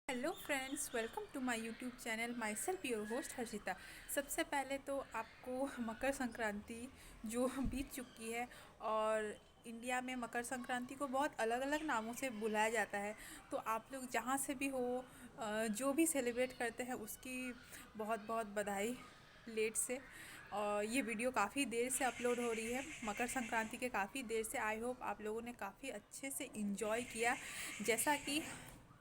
Hello friends, welcome to my YouTube channel. Myself your host Harshita. सबसे पहले तो आपको मकर संक्रांति जो बीत चुकी है, और इंडिया में मकर संक्रांति को बहुत अलग अलग नामों से बुलाया जाता है। तो आप लोग जहाँ से भी हो, जो भी सेलिब्रेट करते हैं उसकी बहुत बहुत बधाई लेट से। और ये वीडियो काफ़ी देर से अपलोड हो रही है, मकर संक्रांति के काफ़ी देर से। आई होप आप लोगों ने काफ़ी अच्छे से इंजॉय किया। जैसा कि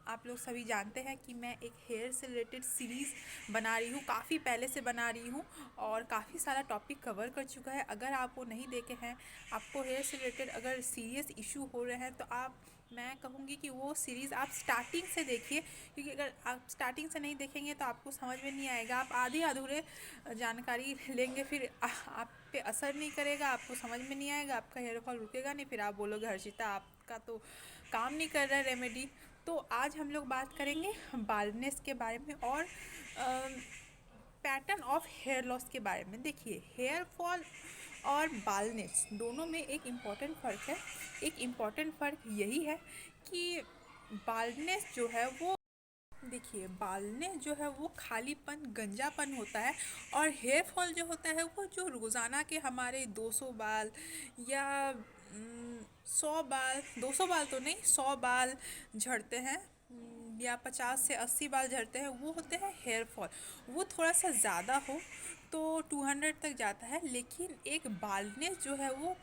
आप लोग सभी जानते हैं कि मैं एक हेयर से रिलेटेड सीरीज़ बना रही हूँ, काफ़ी पहले से बना रही हूँ, और काफ़ी सारा टॉपिक कवर कर चुका है। अगर आप वो नहीं देखे हैं, आपको हेयर से रिलेटेड अगर सीरियस इशू हो रहे हैं, तो मैं कहूँगी कि वो सीरीज़ आप स्टार्टिंग से देखिए, क्योंकि अगर आप स्टार्टिंग से नहीं देखेंगे तो आपको समझ में नहीं आएगा। आप आधे अधूरे जानकारी लेंगे, फिर आप पे असर नहीं करेगा, आपको समझ में नहीं आएगा, आपका हेयर फॉल रुकेगा नहीं, फिर आप बोलोगे हर्षिता आपका तो काम नहीं कर रहा है रेमेडी। तो आज हम लोग बात करेंगे बाल्डनेस के बारे में और पैटर्न ऑफ हेयर लॉस के बारे में। देखिए, हेयर फॉल और बाल्डनेस दोनों में एक इम्पॉर्टेंट फ़र्क है। एक इम्पॉर्टेंट फ़र्क यही है कि बाल्डनेस जो है वो, देखिए, बाल्डनेस जो है वो खालीपन, गंजापन होता है। और हेयर फॉल जो होता है वो जो रोज़ाना के हमारे 200 बाल या 100 बाल, 200 बाल तो नहीं, 100 बाल झड़ते हैं, या 50 से 80 बाल झड़ते हैं, वो होते हैं हेयर फॉल। वो थोड़ा सा ज़्यादा हो तो 200 तक जाता है। लेकिन एक बाल्डनेस जो है वो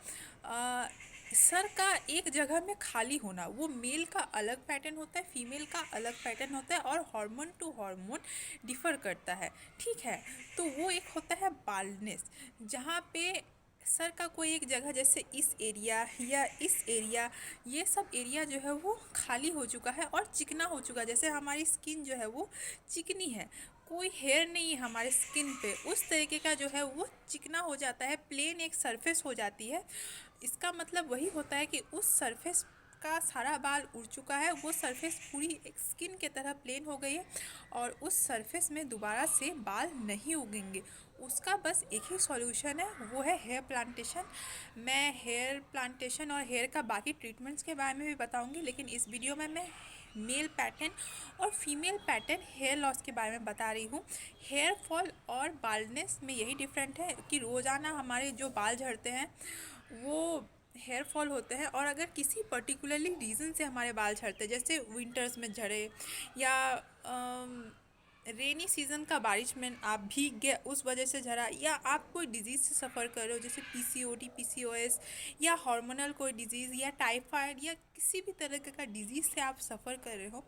सर का एक जगह में खाली होना, वो मेल का अलग पैटर्न होता है, फीमेल का अलग पैटर्न होता है, और हार्मोन टू हार्मोन डिफ़र करता है। ठीक है, तो वो एक होता है बाल्डनेस, जहाँ पे सर का कोई एक जगह, जैसे इस एरिया या इस एरिया, ये सब एरिया जो है वो खाली हो चुका है और चिकना हो चुका है। जैसे हमारी स्किन जो है वो चिकनी है, कोई हेयर नहीं है हमारे स्किन पे, उस तरीके का जो है वो चिकना हो जाता है, प्लेन एक सरफेस हो जाती है। इसका मतलब वही होता है कि उस सरफेस का सारा बाल उड़ चुका है, वो सरफेस पूरी एक स्किन के तरह प्लेन हो गई है, और उस सरफेस में दोबारा से बाल नहीं उगेंगे। उसका बस एक ही सॉल्यूशन है, वो है हेयर प्लांटेशन। मैं हेयर प्लांटेशन और हेयर का बाकी ट्रीटमेंट्स के बारे में भी बताऊंगी, लेकिन इस वीडियो में मैं मेल पैटर्न और फीमेल पैटर्न हेयर लॉस के बारे में बता रही हूँ। हेयर फॉल और बाल्डनेस में यही डिफरेंट है कि रोज़ाना हमारे जो बाल झड़ते हैं वो हेयर फॉल होते हैं, और अगर किसी पर्टिकुलरली रीज़न से हमारे बाल झड़ते हैं, जैसे विंटर्स में झड़े, या रेनी सीज़न का बारिश में आप भीग गए उस वजह से झड़ा, या आप कोई डिज़ीज़ से सफ़र कर रहे हो, जैसे पीसीओडी, पीसीओएस, या हार्मोनल कोई डिज़ीज़, या टाइफाइड, या किसी भी तरह का डिज़ीज़ से आप सफ़र कर रहे हो,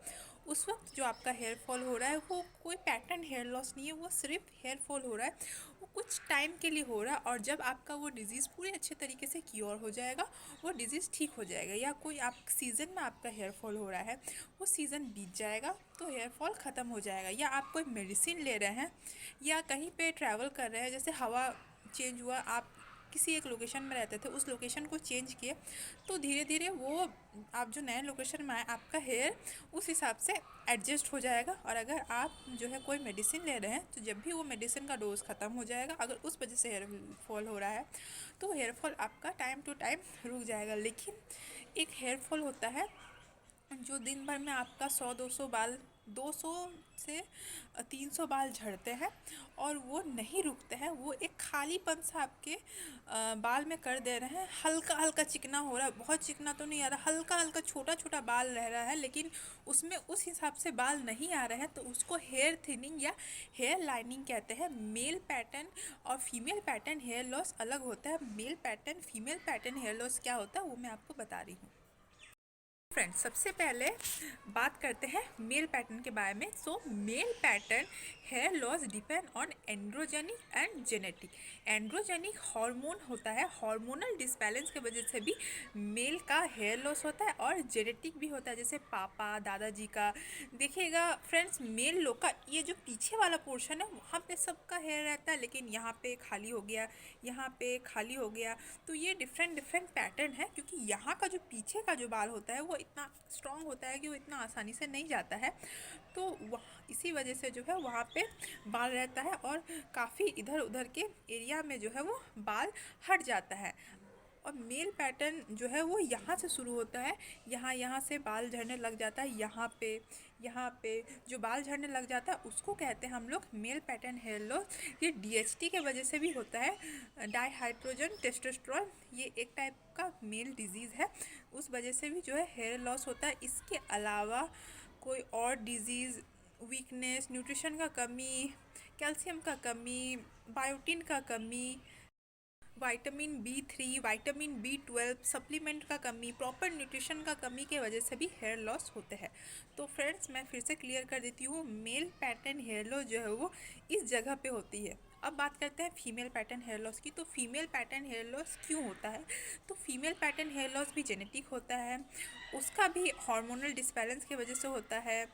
उस वक्त जो आपका हेयर फॉल हो रहा है वो कोई पैटर्न हेयर लॉस नहीं है, वो सिर्फ हेयर फॉल हो रहा है। वो कुछ टाइम के लिए हो रहा है, और जब आपका वो डिज़ीज़ पूरे अच्छे तरीके से क्योर हो जाएगा, वो डिज़ीज़ ठीक हो जाएगा। या कोई आप सीज़न में आपका हेयर फॉल हो रहा है, वो सीज़न बीत जाएगा तो हेयर फॉल ख़त्म हो जाएगा। या आप कोई मेडिसिन ले रहे हैं, या कहीं पे ट्रैवल कर रहे हैं, जैसे हवा चेंज हुआ, आप किसी एक लोकेशन में रहते थे, उस लोकेशन को चेंज किए, तो धीरे धीरे वो आप जो नए लोकेशन में आए, आपका हेयर उस हिसाब से एडजस्ट हो जाएगा। और अगर आप जो है कोई मेडिसिन ले रहे हैं, तो जब भी वो मेडिसिन का डोज ख़त्म हो जाएगा, अगर उस वजह से हेयर फॉल हो रहा है, तो हेयर फॉल आपका टाइम टू टाइम रुक जाएगा। लेकिन एक हेयर फॉल होता है जो दिन भर में आपका 100-200 बाल, 200 से 300 बाल झड़ते हैं, और वो नहीं रुकते हैं। वो एक खालीपन सा आपके बाल में कर दे रहे हैं, हल्का हल्का चिकना हो रहा है, बहुत चिकना तो नहीं आ रहा, हल्का हल्का छोटा छोटा बाल रह रहा है, लेकिन उसमें उस हिसाब से बाल नहीं आ रहे हैं, तो उसको हेयर थिनिंग या हेयर लाइनिंग कहते हैं। मेल पैटर्न और फीमेल पैटर्न हेयर लॉस अलग होता है। Male pattern, female pattern hair loss क्या होता है वो मैं आपको बता रही हूँ। फ्रेंड्स, सबसे पहले बात करते हैं मेल पैटर्न के बारे में। So male pattern hair loss depend on androgenic and genetic. Androgenic hormone होता है, हार्मोनल डिसबैलेंस की वजह से भी मेल का हेयर लॉस होता है, और जेनेटिक भी होता है, जैसे पापा दादाजी का। देखिएगा फ्रेंड्स, मेल लोग का ये जो पीछे वाला पोर्शन है वहाँ पे सबका हेयर रहता है, लेकिन यहाँ पे खाली हो गया, यहाँ पे खाली हो गया। तो ये डिफरेंट डिफरेंट पैटर्न है, क्योंकि यहाँ का जो पीछे का जो बाल होता है वो इतना स्ट्रॉन्ग होता है कि वो इतना आसानी से नहीं जाता है। तो वह इसी वजह से जो है वहाँ पे बाल रहता है, और काफ़ी इधर उधर के एरिया में जो है वो बाल हट जाता है। और मेल पैटर्न जो है वो यहाँ से शुरू होता है, यहाँ से बाल झड़ने लग जाता है, यहाँ पे जो बाल झड़ने लग जाता है उसको कहते हैं हम लोग मेल पैटर्न हेयर लॉस। ये डीएचटी के वजह से भी होता है, डाईहाइड्रोजन टेस्टोस्टेरोन, ये एक टाइप का मेल डिजीज़ है, उस वजह से भी जो है हेयर लॉस होता है। इसके अलावा कोई और डिजीज़, वीकनेस, न्यूट्रिशन का कमी, कैल्शियम का कमी, बायोटिन का कमी, vitamin B3, vitamin B12 supplement का कमी, प्रॉपर न्यूट्रिशन का कमी के वजह से भी हेयर लॉस होते हैं। तो फ्रेंड्स मैं फिर से क्लियर कर देती हूँ, मेल पैटर्न हेयर लॉस जो है वो इस जगह पे होती है। अब बात करते हैं फीमेल पैटर्न हेयर लॉस की। तो फीमेल पैटर्न हेयर लॉस क्यों होता है? तो फीमेल पैटर्न हेयर लॉस भी जेनेटिक होता है, उसका भी हार्मोनल डिसबैलेंस की वजह से होता है,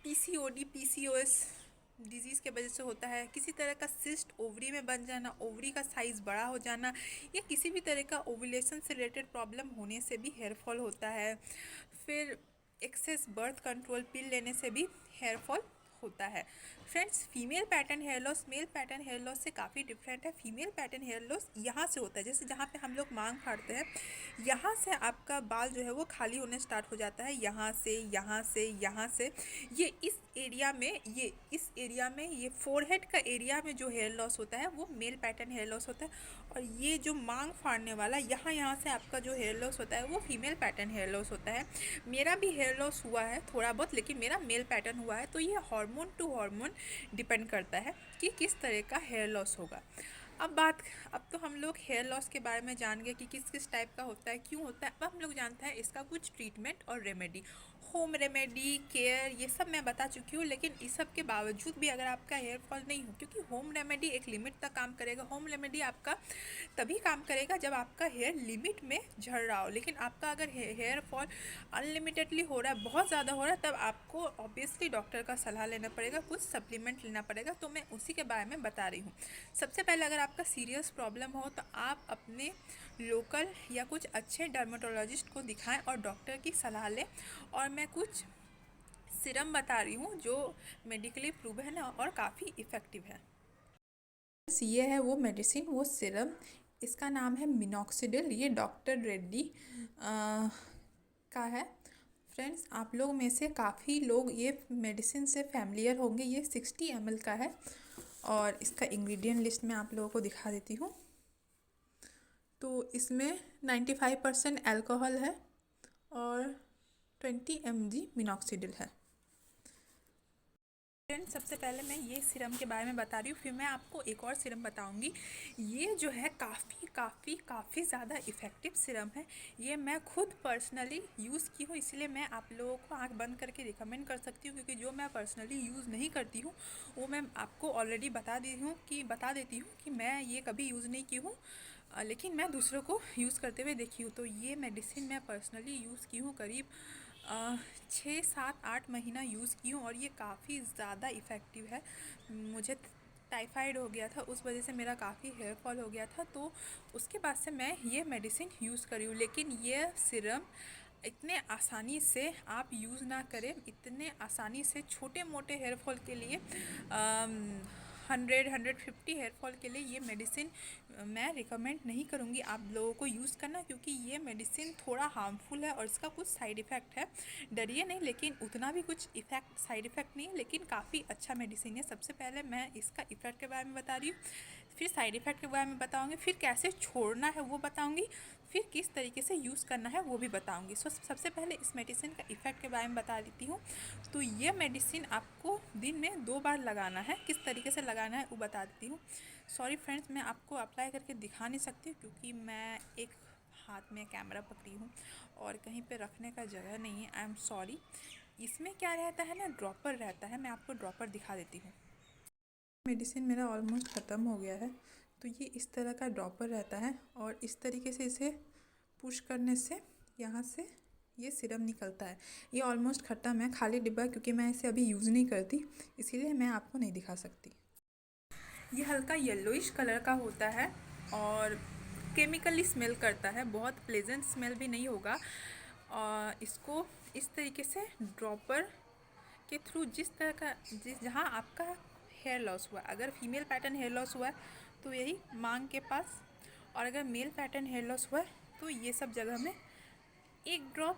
पीसीओडी पीसीओएस डिजीज़ के वजह से होता है, किसी तरह का सिस्ट ओवरी में बन जाना, ओवरी का साइज़ बड़ा हो जाना, या किसी भी तरह का ओव्यूलेशन से रिलेटेड प्रॉब्लम होने से भी हेयर फॉल होता है। फिर एक्सेस बर्थ कंट्रोल पिल लेने से भी हेयर फॉल होता है। Friends female pattern hair loss male pattern hair loss से काफ़ी डिफरेंट है। फीमेल पैटर्न हेयर लॉस यहाँ से होता है, जैसे जहाँ पे हम लोग मांग फाड़ते हैं, यहाँ से आपका बाल जो है वो खाली होने स्टार्ट हो जाता है, यहाँ से ये फोरहेड का एरिया में जो हेयर लॉस होता है वो मेल पैटर्न हेयर लॉस होता है। और ये जो मांग फाड़ने वाला यहाँ से आपका जो हेयर लॉस होता है वो फीमेल पैटर्न हेयर लॉस होता है। मेरा भी हेयर लॉस हुआ है थोड़ा बहुत, लेकिन मेरा मेल पैटर्न हुआ है। तो ये हार्मोन टू हार्मोन डिपेंड करता है कि किस तरह का हेयर लॉस होगा। अब तो हम लोग हेयर लॉस के बारे में जान गए कि किस किस टाइप का होता है, क्यों होता है। अब हम लोग जानते हैं इसका कुछ ट्रीटमेंट और रेमेडी, होम रेमेडी, केयर, ये सब मैं बता चुकी हूँ। लेकिन इस सब के बावजूद भी अगर आपका हेयर फॉल नहीं हो, क्योंकि होम रेमेडी एक लिमिट तक काम करेगा, होम रेमेडी आपका तभी काम करेगा जब आपका हेयर लिमिट में झड़ रहा हो। लेकिन आपका अगर हेयर फॉल अनलिमिटेडली हो रहा है, बहुत ज़्यादा हो रहा है, तब आपको ऑब्वियसली डॉक्टर का सलाह लेना पड़ेगा, कुछ सप्लीमेंट लेना पड़ेगा। तो मैं उसी के बारे में बता रही हूँ। सबसे पहले अगर आपका सीरियस प्रॉब्लम हो तो आप अपने लोकल या कुछ अच्छे डर्मेटोलॉजिस्ट को दिखाएं और डॉक्टर की सलाह लें। और मैं कुछ सिरम बता रही हूँ जो मेडिकली प्रूवन है और काफ़ी इफ़ेक्टिव है। ये है वो मेडिसिन, वो सिरम, इसका नाम है मिनॉक्सिडिल। ये डॉक्टर रेड्डी का है। फ्रेंड्स आप लोग में से काफ़ी लोग ये मेडिसिन से फैमिलियर होंगे। ये 60 ml का है और इसका इंग्रेडिएंट लिस्ट में आप लोगों को दिखा देती हूँ। तो इसमें 95% अल्कोहल है और 20 mg मिनॉक्सिडिल है। फ्रेंड्स सबसे पहले मैं ये सिरम के बारे में बता रही हूँ, फिर मैं आपको एक और सिरम बताऊँगी। ये जो है काफ़ी ज़्यादा इफ़ेक्टिव सिरम है। ये मैं खुद पर्सनली यूज़ की हूँ, इसलिए मैं आप लोगों को आंख बंद करके रिकमेंड कर सकती हूँ, क्योंकि जो मैं पर्सनली यूज़ नहीं करती हूँ वो मैं आपको ऑलरेडी बता देती हूँ कि मैं ये कभी यूज़ नहीं की हूँ, लेकिन मैं दूसरों को यूज़ करते हुए देखी हूँ। तो ये मेडिसिन मैं पर्सनली यूज़ की हूँ, करीब 6-7-8 महीना यूज़ की हूँ और ये काफ़ी ज़्यादा इफ़ेक्टिव है। मुझे टाइफाइड हो गया था, उस वजह से मेरा काफ़ी हेयर फॉल हो गया था, तो उसके बाद से मैं ये मेडिसिन यूज़ करी हूँ। लेकिन ये सिरम इतने आसानी से आप यूज़ ना करें, इतने आसानी से छोटे मोटे हेयर फॉल के लिए 150 हेयर फॉल के लिए ये मेडिसिन मैं रिकमेंड नहीं करूँगी आप लोगों को यूज़ करना, क्योंकि ये मेडिसिन थोड़ा हार्मफुल है और इसका कुछ साइड इफ़ेक्ट है। डरिए नहीं, लेकिन उतना भी कुछ साइड इफ़ेक्ट नहीं है, लेकिन काफ़ी अच्छा मेडिसिन है। सबसे पहले मैं इसका इफ़ेक्ट के बारे में बता रही हूँ, फिर साइड इफ़ेक्ट के बारे में बताऊँगी, फिर कैसे छोड़ना है वो बताऊँगी, फिर किस तरीके से यूज़ करना है वो भी बताऊँगी। सबसे पहले इस मेडिसिन का इफ़ेक्ट के बारे में बता देती हूँ। तो ये मेडिसिन आपको दिन में 2 बार लगाना है, किस तरीके से लगाना है वो बता देती हूँ। सॉरी फ्रेंड्स, मैं आपको अप्लाई करके दिखा नहीं सकती क्योंकि मैं एक हाथ में कैमरा पकड़ी हूँ और कहीं पे रखने का जगह नहीं है, आई एम सॉरी। इसमें क्या रहता है ना, ड्रॉपर रहता है, मैं आपको ड्रॉपर दिखा देती हूँ। मेडिसिन मेरा ऑलमोस्ट ख़त्म हो गया है, तो ये इस तरह का ड्रॉपर रहता है और इस तरीके से इसे पुश करने से यहाँ से ये सिरम निकलता है। ये ऑलमोस्ट ख़त्म है, खाली डिब्बा, क्योंकि मैं इसे अभी यूज़ नहीं करती इसीलिए मैं आपको नहीं दिखा सकती। ये हल्का येलोइश कलर का होता है और केमिकली स्मेल करता है, बहुत प्लेजेंट स्मेल भी नहीं होगा। और इसको इस तरीके से ड्रॉपर के थ्रू जहाँ आपका हेयर लॉस हुआ, अगर फीमेल पैटर्न हेयर लॉस हुआ है तो यही मांग के पास, और अगर मेल पैटर्न हेयर लॉस हुआ है तो ये सब जगह में 1 ड्रॉप,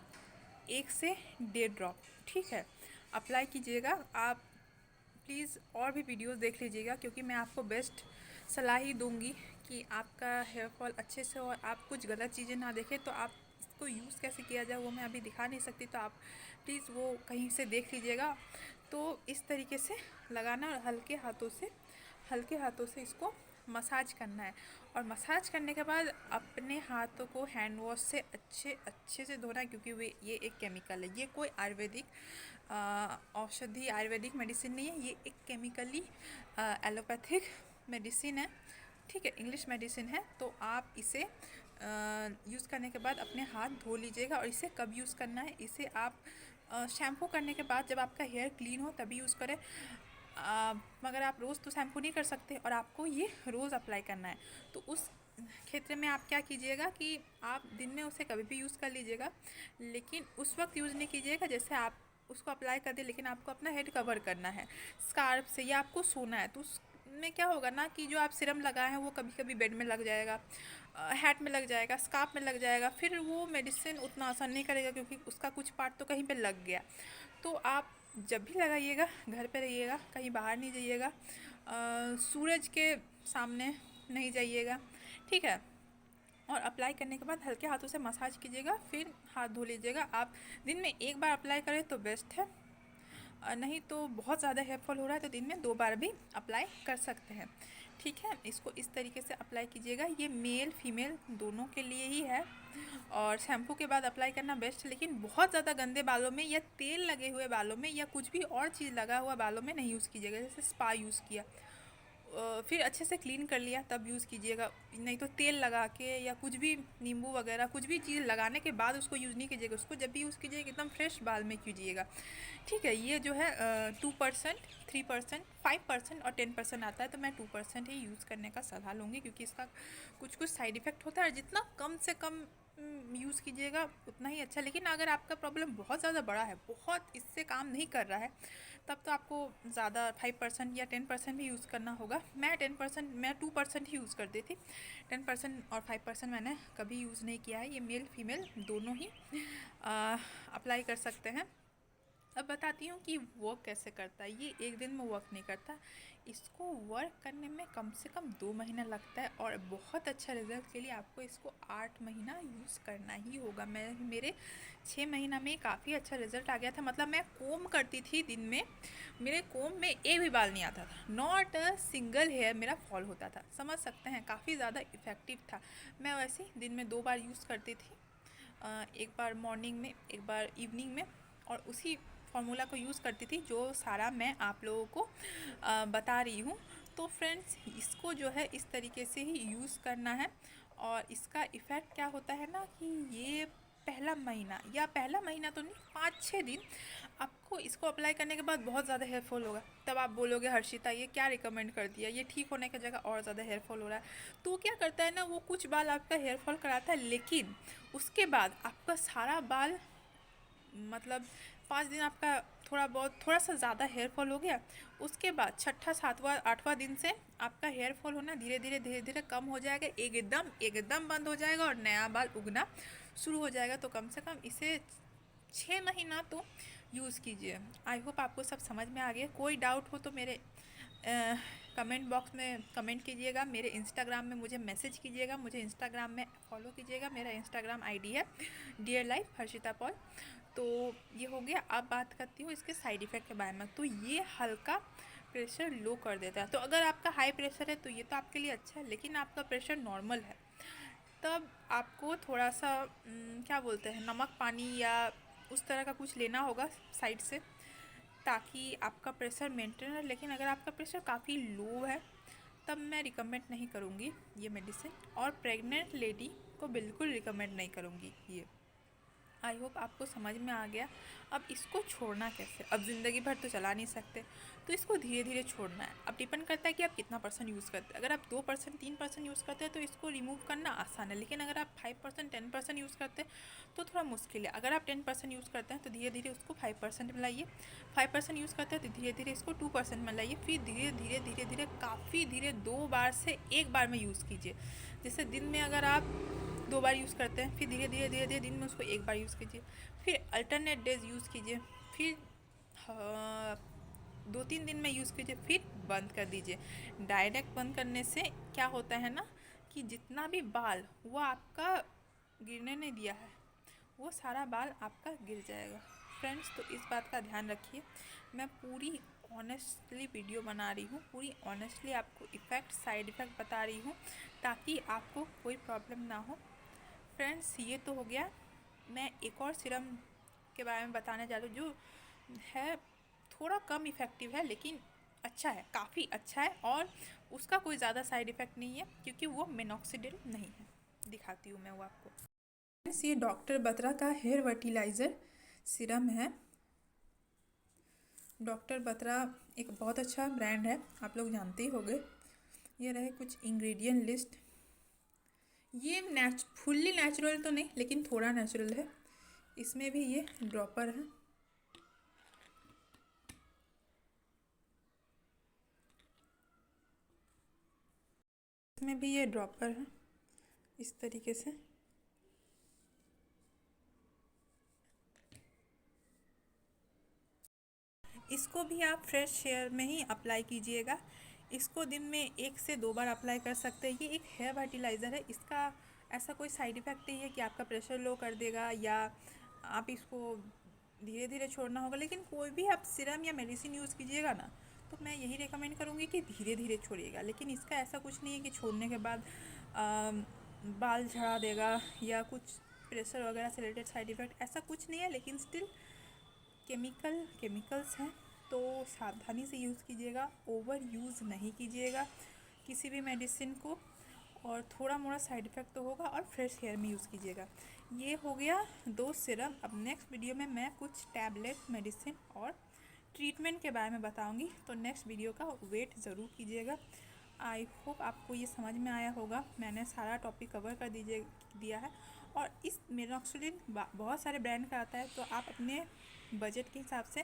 1 से 1.5 ड्रॉप, ठीक है, अप्लाई कीजिएगा। आप प्लीज़ और भी वीडियोस देख लीजिएगा, क्योंकि मैं आपको बेस्ट सलाह ही दूंगी कि आपका हेयर फॉल अच्छे से हो और आप कुछ गलत चीज़ें ना देखें। तो आप इसको यूज़ कैसे किया जाए वो मैं अभी दिखा नहीं सकती, तो आप प्लीज़ वो कहीं से देख लीजिएगा। तो इस तरीके से लगाना और हल्के हाथों से इसको मसाज करना है। और मसाज करने के बाद अपने हाथों को हैंड वॉश से अच्छे से धोना है, क्योंकि ये एक केमिकल है। ये कोई आयुर्वेदिक औषधि, आयुर्वेदिक मेडिसिन नहीं है, ये एक केमिकली एलोपैथिक मेडिसिन है, ठीक है, इंग्लिश मेडिसिन है। तो आप इसे यूज़ करने के बाद अपने हाथ धो लीजिएगा। और इसे कब यूज़ करना है, इसे आप शैम्पू करने के बाद जब आपका हेयर क्लीन हो तभी यूज़ करें। मगर आप रोज़ तो शैम्पू नहीं कर सकते और आपको ये रोज़ अप्लाई करना है। तो उस क्षेत्र में आप क्या कीजिएगा कि आप दिन में उसे कभी भी यूज़ कर लीजिएगा, लेकिन उस वक्त यूज़ नहीं कीजिएगा जैसे आप उसको अप्लाई कर दे, लेकिन आपको अपना हेड कवर करना है स्कार्फ से या आपको सोना है। तो उसमें क्या होगा ना कि जो आप सीरम लगाए हैं वो कभी कभी बेड में लग जाएगा, हैट में लग जाएगा, स्कार्फ में लग जाएगा, फिर वो मेडिसिन उतना असर नहीं करेगा क्योंकि उसका कुछ पार्ट तो कहीं पे लग गया। तो आप जब भी लगाइएगा घर पे रहिएगा, कहीं बाहर नहीं जाइएगा, सूरज के सामने नहीं जाइएगा, ठीक है। और अप्लाई करने के बाद हल्के हाथों से मसाज कीजिएगा, फिर हाथ धो लीजिएगा। आप दिन में 1 बार अप्लाई करें तो बेस्ट है, नहीं तो बहुत ज़्यादा हेयर फॉल हो रहा है तो दिन में 2 बार भी अप्लाई कर सकते हैं, ठीक है। इसको इस तरीके से अप्लाई कीजिएगा। ये मेल फीमेल दोनों के लिए ही है। और शैम्पू के बाद अप्लाई करना बेस्ट, लेकिन बहुत ज़्यादा गंदे बालों में या तेल लगे हुए बालों में या कुछ भी और चीज़ लगा हुआ बालों में नहीं यूज़ कीजिएगा। जैसे स्पा यूज़ किया, फिर अच्छे से क्लीन कर लिया तब यूज़ कीजिएगा, नहीं तो तेल लगा के या कुछ भी नींबू वगैरह कुछ भी चीज़ लगाने के बाद उसको यूज़ नहीं कीजिएगा। उसको जब भी यूज़ कीजिएगा एकदम फ्रेश बाल में कीजिएगा, ठीक है। ये जो है 2%, 3%, 5% और 10% आता है, तो मैं 2% ही यूज़ करने का सलाह लूँगी, क्योंकि इसका कुछ साइड इफ़ेक्ट होता है। और जितना कम से कम यूज़ कीजिएगा उतना ही अच्छा। लेकिन अगर आपका प्रॉब्लम बहुत ज़्यादा बड़ा है, बहुत इससे काम नहीं कर रहा है, तब तो आपको ज़्यादा 5% या 10% भी यूज़ करना होगा। मैं 2% ही यूज़ करती थी। 10% और 5% मैंने कभी यूज़ नहीं किया है। ये मेल फीमेल दोनों ही अप्लाई कर सकते हैं। अब बताती हूँ कि वर्क कैसे करता है। ये एक दिन में वर्क नहीं करता, इसको वर्क करने में कम से कम 2 महीना लगता है। और बहुत अच्छा रिजल्ट के लिए आपको इसको 8 महीना यूज़ करना ही होगा। मेरे 6 महीना में काफ़ी अच्छा रिजल्ट आ गया था। मतलब मैं कोम करती थी दिन में, मेरे कोम में एक भी बाल नहीं आता था, नॉट अ सिंगल हेयर मेरा फॉल होता था। समझ सकते हैं, काफ़ी ज़्यादा इफ़ेक्टिव था। मैं वैसे ही दिन में 2 बार यूज़ करती थी, एक बार मॉर्निंग में, एक बार इवनिंग में, और उसी फार्मूला को यूज़ करती थी जो सारा मैं आप लोगों को बता रही हूँ। तो फ्रेंड्स, इसको जो है इस तरीके से ही यूज़ करना है। और इसका इफ़ेक्ट क्या होता है ना कि ये पहला महीना तो नहीं, 5-6 दिन आपको इसको अप्लाई करने के बाद बहुत ज़्यादा हेयर फॉल होगा। तब आप बोलोगे हर्षिता ये क्या रिकमेंड कर दिया, ये ठीक होने की जगह और ज़्यादा हेयर फॉल हो रहा है। तो क्या करता है ना, वो कुछ बाल आपका हेयर फॉल कराता है, लेकिन उसके बाद आपका सारा बाल, मतलब 5 दिन आपका थोड़ा सा ज़्यादा हेयर फॉल हो गया, उसके बाद 6ठा 7वां 8वां दिन से आपका हेयर फॉल होना धीरे धीरे कम हो जाएगा, एकदम बंद हो जाएगा और नया बाल उगना शुरू हो जाएगा। तो कम से कम इसे 6 महीना तो यूज़ कीजिए। आई होप आपको सब समझ में आ गया। कोई डाउट हो तो मेरे कमेंट बॉक्स में कमेंट कीजिएगा, मेरे इंस्टाग्राम में मुझे मैसेज कीजिएगा, मुझे इंस्टाग्राम में फॉलो कीजिएगा। मेरा इंस्टाग्राम आईडी है डियर लाइफ हर्षिता पॉल। तो ये हो गया। अब बात करती हूँ इसके साइड इफ़ेक्ट के बारे में। तो ये हल्का प्रेशर लो कर देता है। तो अगर आपका हाई प्रेशर है तो ये तो आपके लिए अच्छा है, लेकिन आपका प्रेशर नॉर्मल है तब आपको थोड़ा सा क्या बोलते हैं, नमक पानी या उस तरह का कुछ लेना होगा साइड से, ताकि आपका प्रेशर मेंटेन रहे। लेकिन अगर आपका प्रेशर काफ़ी लो है तब मैं रिकमेंड नहीं करूँगी ये मेडिसिन, और प्रेग्नेंट लेडी को बिल्कुल रिकमेंड नहीं करूँगी ये। आई होप आपको समझ में आ गया। अब इसको छोड़ना कैसे, अब ज़िंदगी भर तो चला नहीं सकते, तो इसको धीरे धीरे छोड़ना है। अब डिपेंड करता है कि आप कितना % यूज़ करते हैं। अगर आप 2% 3% यूज़ करते हैं तो इसको रिमूव करना आसान है, लेकिन अगर आप 5% 10% यूज़ करते हैं तो थोड़ा मुश्किल है। अगर आप 10% यूज़ करते हैं तो धीरे धीरे उसको 5% में लाइए, 5% यूज़ करते हैं तो धीरे धीरे इसको 2% में लाइए, फिर धीरे धीरे काफ़ी धीरे 2 बार से 1 बार में यूज़ कीजिए। जैसे दिन में अगर आप 2 बार यूज़ करते हैं, फिर धीरे धीरे धीरे धीरे दिन में उसको 1 बार यूज़ कीजिए, फिर अल्टरनेट डेज यूज़ कीजिए, फिर 2-3 दिन में यूज़ कीजिए, फिर बंद कर दीजिए। डायरेक्ट बंद करने से क्या होता है ना कि जितना भी बाल वो आपका गिरने नहीं दिया है, वो सारा बाल आपका गिर जाएगा। फ्रेंड्स, तो इस बात का ध्यान रखिए। मैं पूरी ऑनेस्टली वीडियो बना रही हूँ, पूरी ऑनेस्टली आपको इफ़ेक्ट, साइड इफ़ेक्ट बता रही हूँ, ताकि आपको कोई प्रॉब्लम ना हो। फ्रेंड्स, ये तो हो गया। मैं एक और सीरम के बारे में बताने जा रही हूँ, जो है थोड़ा कम इफ़ेक्टिव है, लेकिन अच्छा है, काफ़ी अच्छा है, और उसका कोई ज़्यादा साइड इफ़ेक्ट नहीं है, क्योंकि वो मिनॉक्सिडिल नहीं है। दिखाती हूँ मैं वो आपको। फ्रेंड्स, ये डॉक्टर बत्रा का हेयर फर्टिलाइज़र सीरम है। डॉक्टर बत्रा एक बहुत अच्छा ब्रांड है, आप लोग जानते ही होंगे। ये रहे कुछ इंग्रेडिएंट लिस्ट। ये फुल्ली नेचुरल तो नहीं, लेकिन थोड़ा नेचुरल है। इसमें भी ये ड्रॉपर है। इसमें भी ये ड्रॉपर है, इस तरीके से। इसको भी आप फ्रेश हेयर में ही अप्लाई कीजिएगा। इसको दिन में 1 से 2 बार अप्लाई कर सकते हैं। ये एक हेयर फर्टिलाइज़र है, इसका ऐसा कोई साइड इफ़ेक्ट नहीं है कि आपका प्रेशर लो कर देगा या आप इसको धीरे धीरे छोड़ना होगा। लेकिन कोई भी आप सिरम या मेडिसिन यूज़ कीजिएगा ना, तो मैं यही रिकमेंड करूँगी कि धीरे धीरे छोड़िएगा। लेकिन इसका ऐसा कुछ नहीं है कि छोड़ने के बाद बाल झड़ा देगा या कुछ प्रेशर वगैरह से रिलेटेड साइड इफ़ेक्ट, ऐसा कुछ नहीं है। लेकिन स्टिल केमिकल्स हैं, तो सावधानी से यूज़ कीजिएगा, ओवर यूज़ नहीं कीजिएगा किसी भी मेडिसिन को, और थोड़ा मोड़ा साइड इफ़ेक्ट तो होगा, और फ्रेश हेयर में यूज़ कीजिएगा। ये हो गया 2 सिरम। अब नेक्स्ट वीडियो में मैं कुछ टैबलेट, मेडिसिन और ट्रीटमेंट के बारे में बताऊंगी, तो नेक्स्ट वीडियो का वेट ज़रूर कीजिएगा। आई होप आपको ये समझ में आया होगा। मैंने सारा टॉपिक कवर कर दिया है। और इस मिनॉक्सिडिल बहुत सारे ब्रांड का आता है, तो आप अपने बजट के हिसाब से,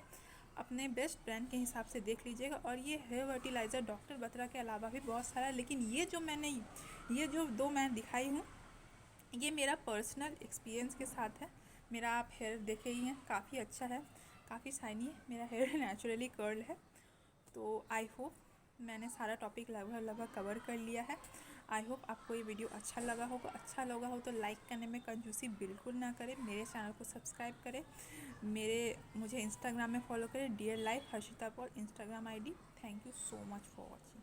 अपने बेस्ट ब्रांड के हिसाब से देख लीजिएगा। और ये हेयर फर्टिलाइज़र डॉक्टर बत्रा के अलावा भी बहुत सारा है, लेकिन ये जो 2 मैं दिखाई हूँ, ये मेरा पर्सनल एक्सपीरियंस के साथ है। मेरा आप हेयर देखे ही हैं, काफ़ी अच्छा है, काफ़ी शाइनी है, मेरा हेयर नेचुरली कर्ल है। तो आई होप मैंने सारा टॉपिक लगभग कवर कर लिया है। आई होप आपको ये वीडियो अच्छा लगा होगा। अच्छा लगा हो तो लाइक करने में कंजूसी बिल्कुल ना करें। मेरे चैनल को सब्सक्राइब करें। मुझे इंस्टाग्राम में फॉलो करें, dear life Harshita Paul Instagram ID। Thank you so much for watching.